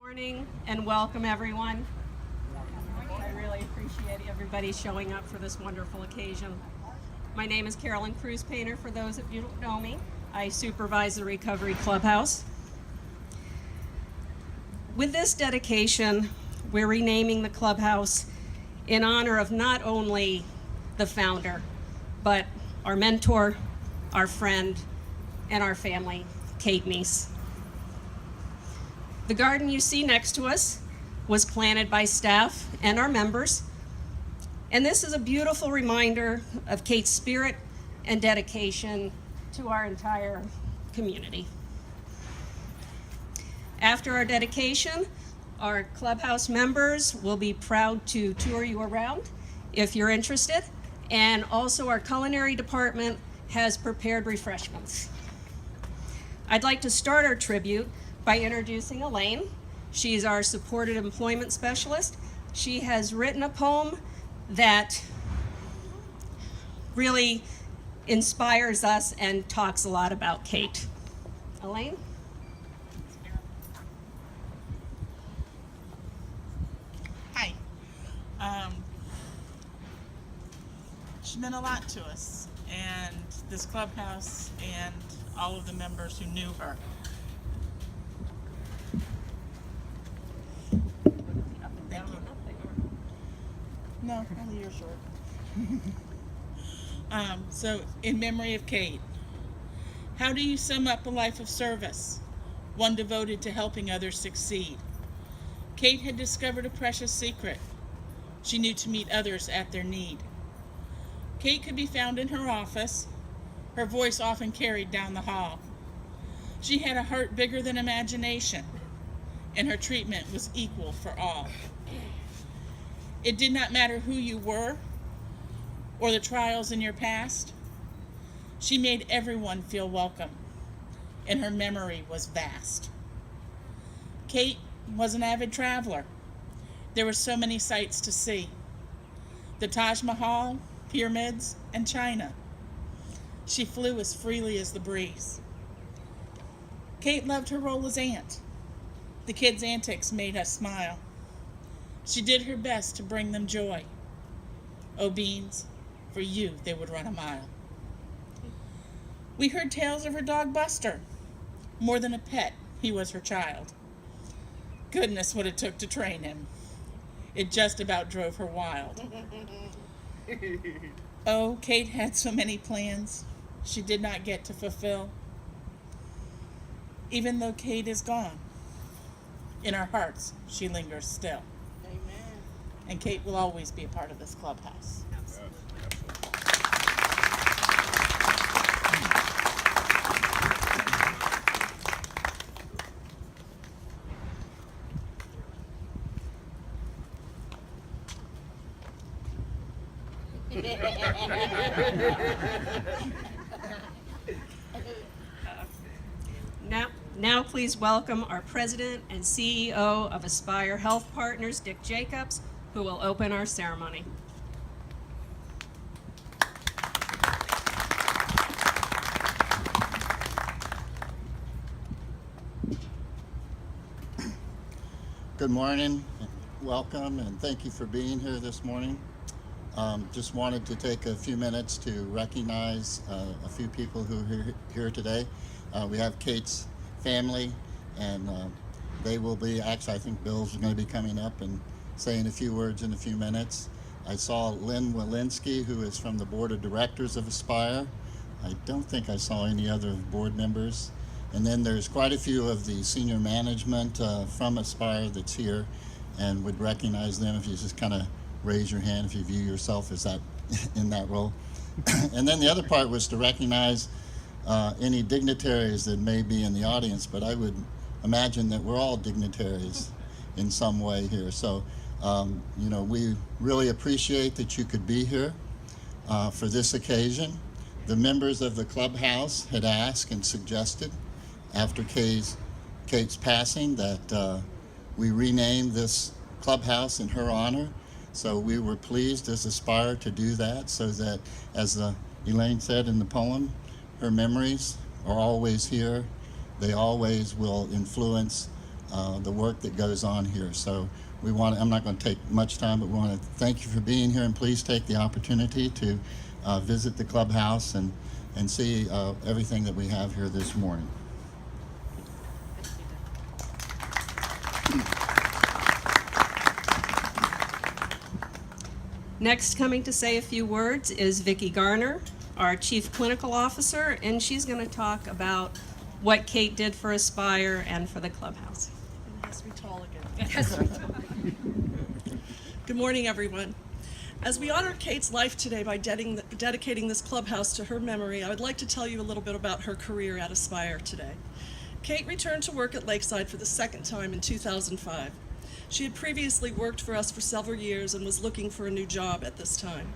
Morning and welcome everyone. I really appreciate everybody showing up for this wonderful occasion. My name is Carolyn Cruz Painter. For those of you who don't know me, I supervise the Recovery Clubhouse. With this dedication, we're renaming the clubhouse in honor of not only the founder, but our mentor, our friend, and our family, Kate Mees. The garden you see next to us was planted by staff and our members, and this is a beautiful reminder of Kate's spirit and dedication to our entire community. After our dedication, our clubhouse members will be proud to tour you around if you're interested, and also our culinary department has prepared refreshments. I'd like to start our tribute by introducing Elaine. She's our supported employment specialist. She has written a poem that really inspires us and talks a lot about Kate. Elaine? Hi. She meant a lot to us, and this clubhouse, and all of the members who knew her. No, only you're short. So, in memory of Kate, how do you sum up a life of service, one devoted to helping others succeed? Kate had discovered a precious secret. She knew to meet others at their need. Kate could be found in her office, her voice often carried down the hall. She had a heart bigger than imagination, and her treatment was equal for all. It did not matter who you were or the trials in your past. She made everyone feel welcome, and her memory was vast. Kate was an avid traveler. There were so many sights to see. The Taj Mahal, pyramids, and China. She flew as freely as the breeze. Kate loved her role as aunt. The kids' antics made us smile. She did her best to bring them joy. Oh, Beans, for you they would run a mile. We heard tales of her dog Buster. More than a pet, he was her child. Goodness, what it took to train him. It just about drove her wild. Oh, Kate had so many plans she did not get to fulfill. Even though Kate is gone, in our hearts she lingers still. Amen. And Kate will always be a part of this clubhouse. Absolutely. Now please welcome our president and CEO of Aspire Health Partners, Dick Jacobs, who will open our ceremony. Good morning, welcome, and thank you for being here this morning. Just wanted to take a few minutes to recognize a few people who are here today. We have Kate's family, and they will be, actually I think Bill's going to be coming up and saying a few words in a few minutes. I saw Lynn Walensky, who is from the board of directors of Aspire. I don't think I saw any other board members. And then there's quite a few of the senior management from Aspire that's here, and would recognize them if you just kind of raise your hand if you view yourself as that in that role. And then the other part was to recognize any dignitaries that may be in the audience, but I would imagine that we're all dignitaries in some way here. So, we really appreciate that you could be here for this occasion. The members of the clubhouse had asked and suggested, after Kate's passing, that we rename this clubhouse in her honor. So we were pleased as Aspire to do that, so that, as Elaine said in the poem, her memories are always here. They always will influence the work that goes on here. So I'm not going to take much time, but we want to thank you for being here, and please take the opportunity to visit the clubhouse and see everything that we have here this morning. Next, coming to say a few words is Vicki Garner, our Chief Clinical Officer, and she's going to talk about what Kate did for Aspire and for the clubhouse. It has to be tall again. Good morning, everyone. As we honor Kate's life today by dedicating this clubhouse to her memory, I would like to tell you a little bit about her career at Aspire today. Kate returned to work at Lakeside for the second time in 2005. She had previously worked for us for several years and was looking for a new job at this time.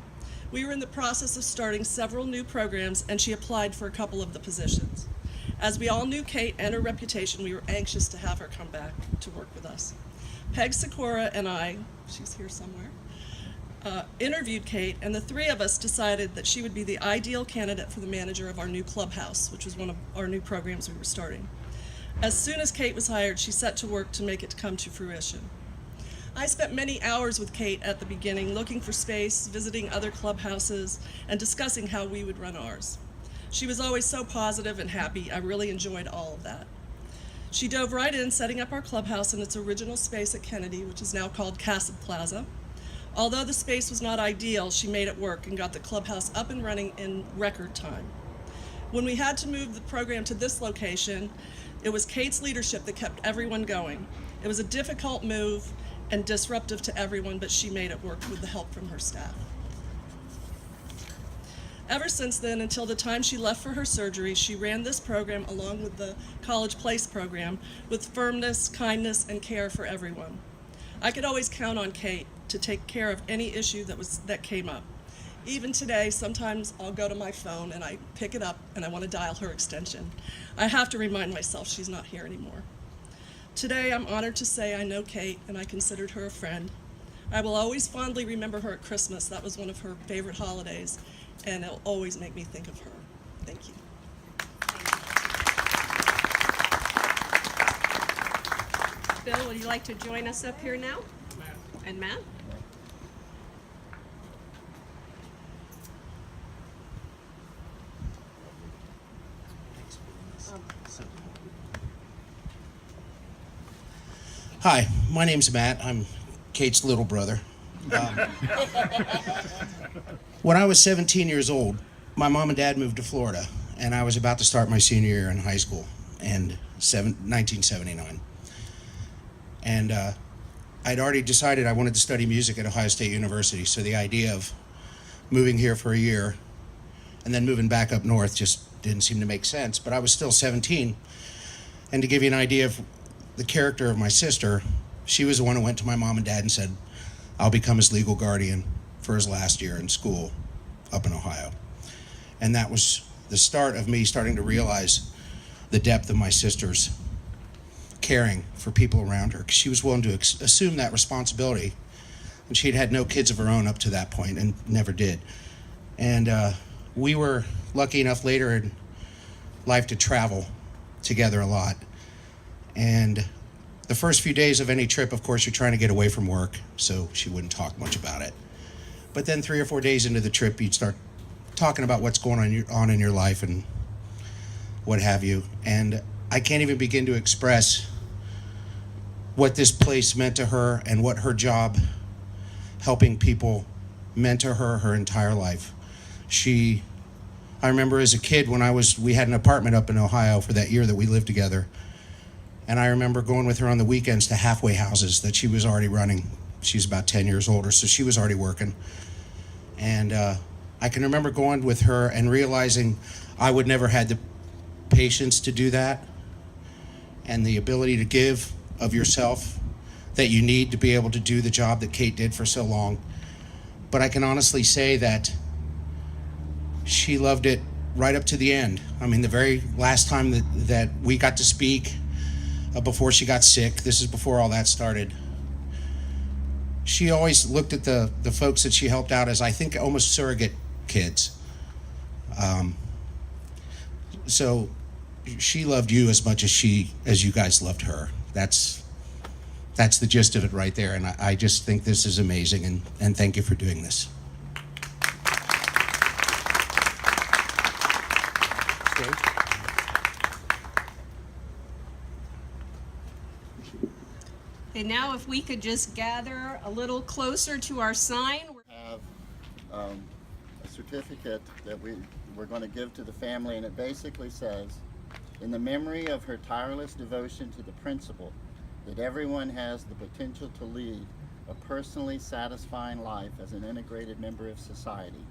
We were in the process of starting several new programs, and she applied for a couple of the positions. As we all knew Kate and her reputation, we were anxious to have her come back to work with us. Peg Sikora and I, she's here somewhere, interviewed Kate, and the three of us decided that she would be the ideal candidate for the manager of our new clubhouse, which was one of our new programs we were starting. As soon as Kate was hired, she set to work to make it come to fruition. I spent many hours with Kate at the beginning, looking for space, visiting other clubhouses, and discussing how we would run ours. She was always so positive and happy. I really enjoyed all of that. She dove right in, setting up our clubhouse in its original space at Kennedy, which is now called Cassid Plaza. Although the space was not ideal, she made it work and got the clubhouse up and running in record time. When we had to move the program to this location, it was Kate's leadership that kept everyone going. It was a difficult move and disruptive to everyone, but she made it work with the help from her staff. Ever since then, until the time she left for her surgery, she ran this program along with the College Place program with firmness, kindness, and care for everyone. I could always count on Kate to take care of any issue that came up. Even today, sometimes I'll go to my phone and I pick it up and I want to dial her extension. I have to remind myself she's not here anymore. Today, I'm honored to say I know Kate and I considered her a friend. I will always fondly remember her at Christmas. That was one of her favorite holidays, and it'll always make me think of her. Thank you. Bill, would you like to join us up here now? And Matt? Hi, my name's Matt. I'm Kate's little brother. When I was 17 years old, my mom and dad moved to Florida, and I was about to start my senior year in high school in 1979. And I'd already decided I wanted to study music at Ohio State University, so the idea of moving here for a year and then moving back up north just didn't seem to make sense. But I was still 17, and to give you an idea of the character of my sister, she was the one who went to my mom and dad and said, I'll become his legal guardian for his last year in school up in Ohio. And that was the start of me starting to realize the depth of my sister's caring for people around her, because she was willing to assume that responsibility. And she'd had no kids of her own up to that point and never did. And we were lucky enough later in life to travel together a lot. And the first few days of any trip, of course, you're trying to get away from work, so she wouldn't talk much about it. But then 3 or 4 days into the trip, you'd start talking about what's going on in your life and what have you. And I can't even begin to express what this place meant to her and what her job helping people meant to her her entire life. I remember as a kid when we had an apartment up in Ohio for that year that we lived together. And I remember going with her on the weekends to halfway houses that she was already running. She's about 10 years older, so she was already working. And I can remember going with her and realizing I would never had the patience to do that and the ability to give of yourself that you need to be able to do the job that Kate did for so long. But I can honestly say that she loved it right up to the end. I mean, the very last time that we got to speak, before she got sick, this is before all that started, she always looked at the folks that she helped out as, I think, almost surrogate kids. So she loved you as much as you guys loved her. That's the gist of it right there, and I just think this is amazing, and thank you for doing this. And now if we could just gather a little closer to our sign. Have a certificate that we're going to give to the family, and it basically says, in the memory of her tireless devotion to the principle that everyone has the potential to lead a personally satisfying life as an integrated member of society,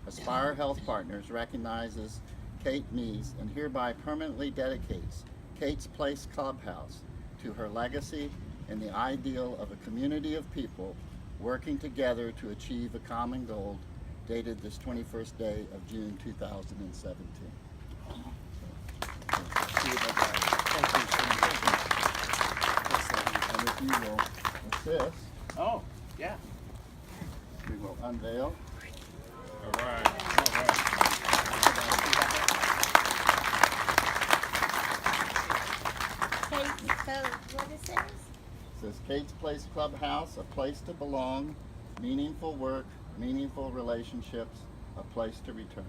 Aspire Health Partners recognizes Kate Mees and hereby permanently dedicates Kate's Place Clubhouse to her legacy and the ideal of a community of people working together to achieve a common goal, dated this 21st day of June 2017. And if you will assist, Oh, yeah. we will unveil. All right. All right. Kate, so what is this? It says Kate's Place Clubhouse, a place to belong, meaningful work, meaningful relationships, a place to return.